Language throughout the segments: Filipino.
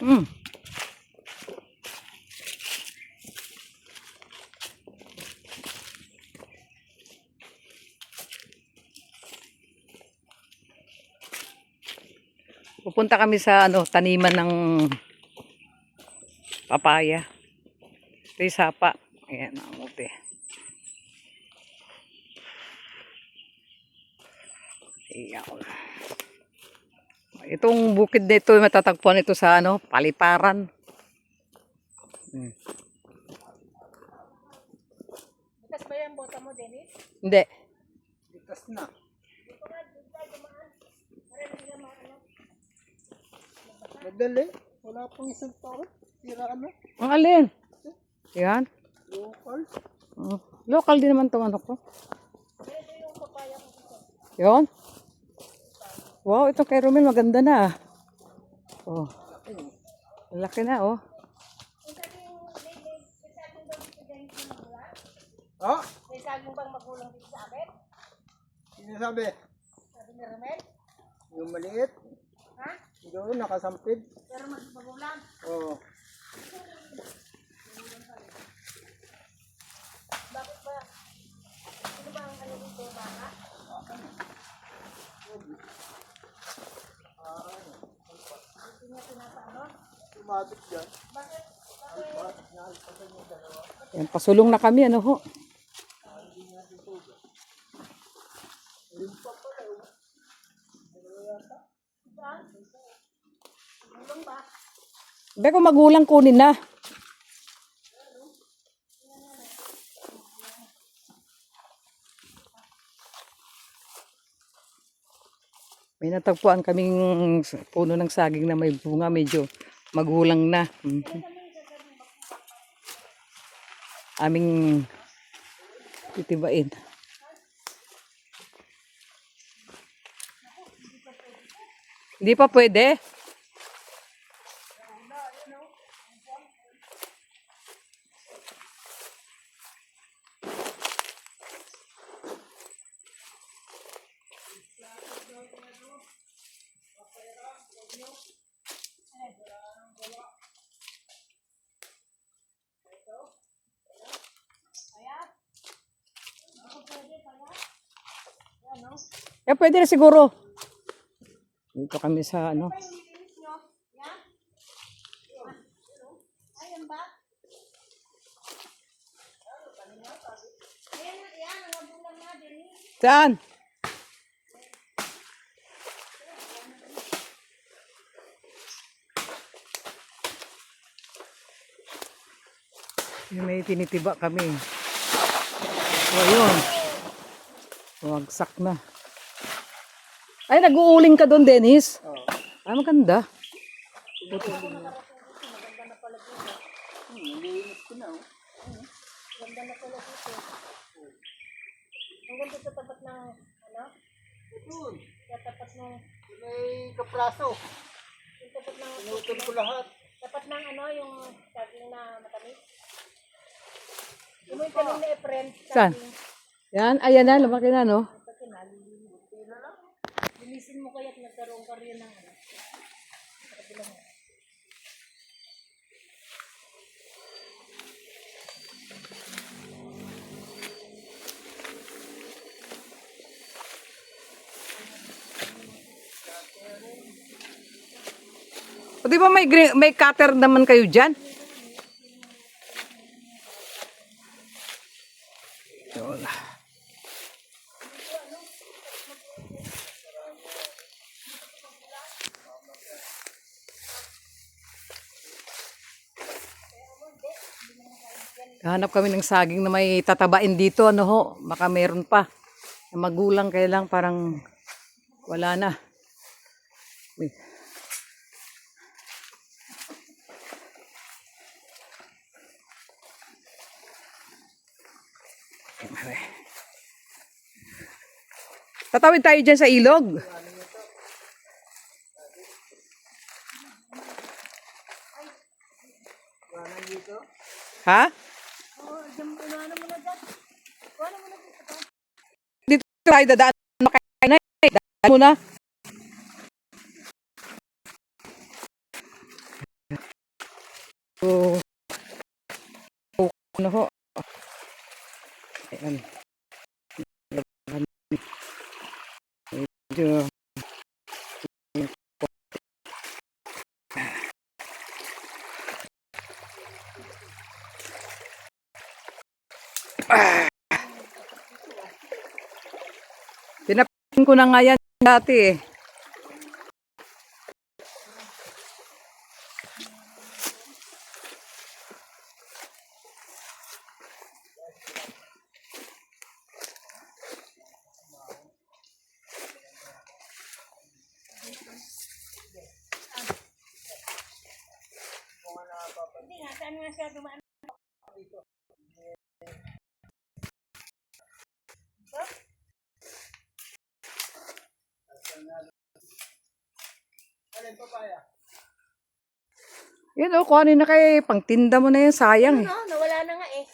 Hmm. Pupunta kami sa taniman ng papaya. Ito yung sapa. Ayan ang ute. Ayan. Itong bukid dito matatagpuan ito sa Paliparan. Bukas ba yung bota mo, Dennis? Hindi. Bukas na. Madali. Wala pang isang taon. Tira ano? Ang alin? Yan. Local. Local din naman itong ko. Yon. Wow, ito kay Romel maganda na. Oh. Laki na oh. Ah? May saging bang magulang dito sa amin? Sino sabi? Sabi ni Romel? Yung maliit. Ha? Doon nakasampid. Pero magulang. Oo. Bakit ba? Sino ba ang dito, baka? Hindi niya pinapaano? Tumatik dyan. Bakit? Yan, pasulong na kami ho. Magulang ba? Beko magulang kunin na. May natagpuan kaming puno ng saging na may bunga, medyo magulang na. Aming titibain. Hindi pa pwede. Pwede na siguro. Dito kami sa Ayan ba? Ayan, ang magulang na, Dennis. Saan? May tinitiba kami. O, yun. Wagsak na. Ay, nag-uuling ka doon, Dennis? Oo. Ay, maganda. Nalinis ko na. Ganda na pala dito. Ang ganda sa tapat ng, Doon. sa tapat ng, May kapraso. yung tapat ng, Pinutol ko lahat. tapat ng yung saging na matamis. Yung may tanong na friend, Saan? Yan, ayan na, lumaki na, no? kasi nalilinis. Linisin mo kaya at nagkaroon ka rin ng kabilang. O, di ba may cutter naman kayo dyan? Hanap kami ng saging na may tatabain dito, baka meron pa. Magulang kaya lang parang wala na. Uy. Tatawid tayo dyan sa ilog. Ha? Dito tayo dadaan. Makain na eh. Daan mo na. So, ano ho. Ayan. Medyo, pinapin ko na nga yan dati eh. Hindi nga, saan nga siya dumaan? Yun o, kuhanin na kay pangtinda mo na yan, sayang eh. Ayun nawala na nga eh.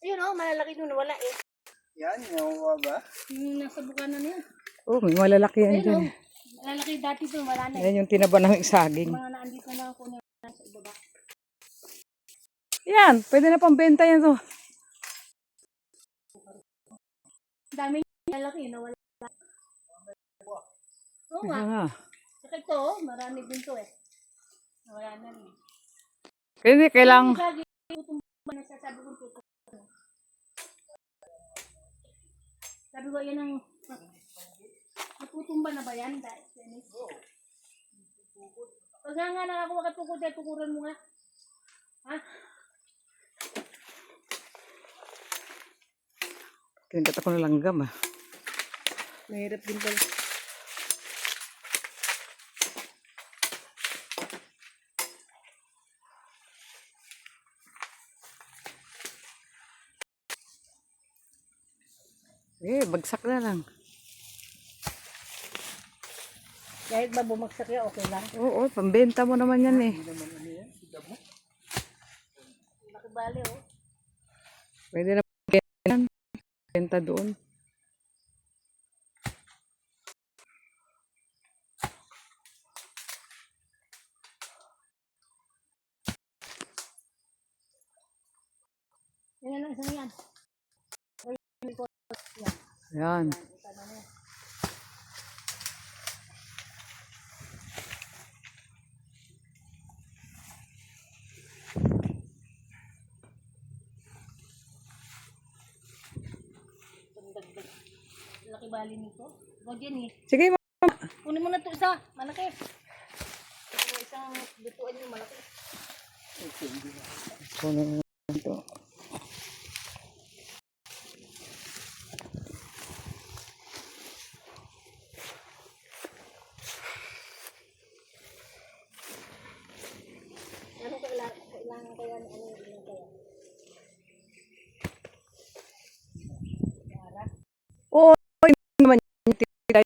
Ayun malalaki doon, nawala eh. Yan, nakuha ba? Yung nasa bukanan na yun. Oh, may malalaki yan dyan. Ayun malalaki dati doon, wala na eh. Yan yung tinaba ng saging. Mga naandito na ako na sa ibaba. Yan, pwede na pambenta yan to. Dami malalaki, nawala. Oo nga. Kaya nga. Saka ito, marami din to eh. Nawala na rin. Kaya hindi, kailang, Sabi tutumba na siya, sabi ko tutumba. Sabi ko, yan ang, natutumba na ba yan? Pag nga ako makatukod, tukuran mo nga. Ha? kinikat ako na langgam ah. Mahirap din pala. Bagsak na lang. Kahit ba bumagsak yan, okay lang. Oo, pambenta mo naman yan eh. Laki bali oh. Pwede na benta doon. Yan lang isang yan. Yan. Laki bali nito. Go Jenny. Sige, Kunin mo na ito isa. Malaki. Ito isang lutuan yung malaki. kunin mo ito. Ano kailangan kaya ano yung kaya? Oo, hindi naman yung titay.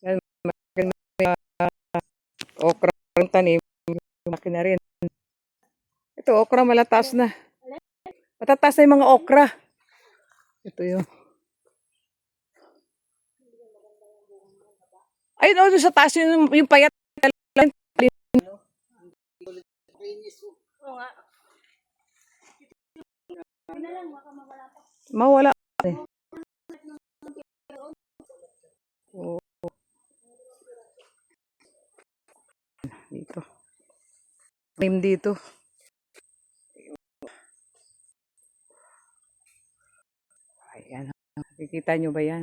Yan, okra ang tanim. Laki na rin. Ito, okra malataas na. Matataas na yung mga okra. Ito yun. Ayun, oh, doon sa taas yung payat. Oo nga. Hindi na lang, baka mawala pa. Mawala. Eh. Oo. Dito. Tanim dito. Ayan. Nakikita nyo ba yan?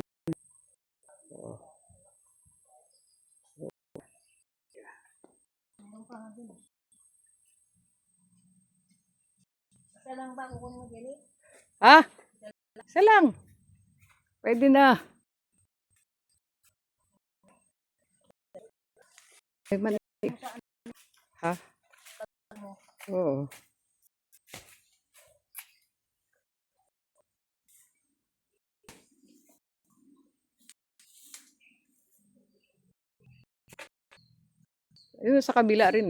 Oo. Ano pa nga dun? Isa lang ba kukunin mo Jenny? Ha? Isa lang. Pwede na. Ay, ha? Oo. Ayun, sa kabila rin.